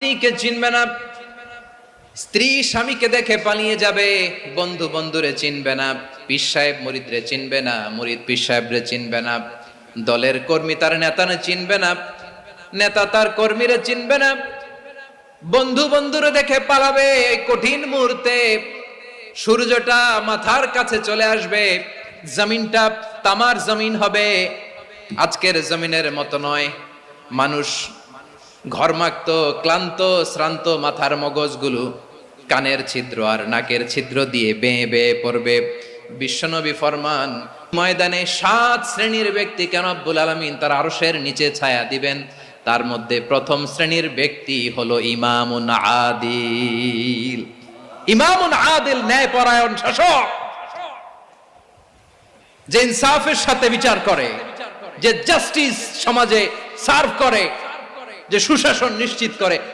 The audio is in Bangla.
স্ত্রীকে চিনবে না, স্ত্রী স্বামীকে দেখে পালিয়ে যাবে, বন্ধু বন্ধুরে চিনবে না, পীর সাহেব মুরিদরে চিনবে না, মুরিদ পীর সাহেবরে চিনবে না, দলের কর্মী তার নেতারে চিনবে না, নেতা তার কর্মীরে চিনবে না, বন্ধু বন্ধুরে দেখে পালাবে। এই কঠিন মুহূর্তে সূর্যটা মাথার কাছে চলে আসবে, জমিনটা তামার জমিন হবে। আজকের জমিনের মতো নয়। মানুষ ঘর্মাক্ত, ক্লান্ত, শ্রান্ত মাথার মগজগুলো কানের ছিদ্র আর নাকের ছিদ্র দিয়ে বেয়ে বেয়ে পড়বে। বিশ্বনবী ফরমান, ময়দানে 7 শ্রেণীর ব্যক্তিকে রব্বুল আলামিন তার আরশের নিচে ছায়া দিবেন। তার মধ্যে প্রথম শ্রেণীর ব্যক্তি হলো ইমামুন আদিল। ইমামুন আদিল, ন্যায়পরায়ণ শাসক, যে ইনসাফের সাথে বিচার করে, যে জাস্টিস সমাজে সার্ভ করে, যে সুশাসন নিশ্চিত করে।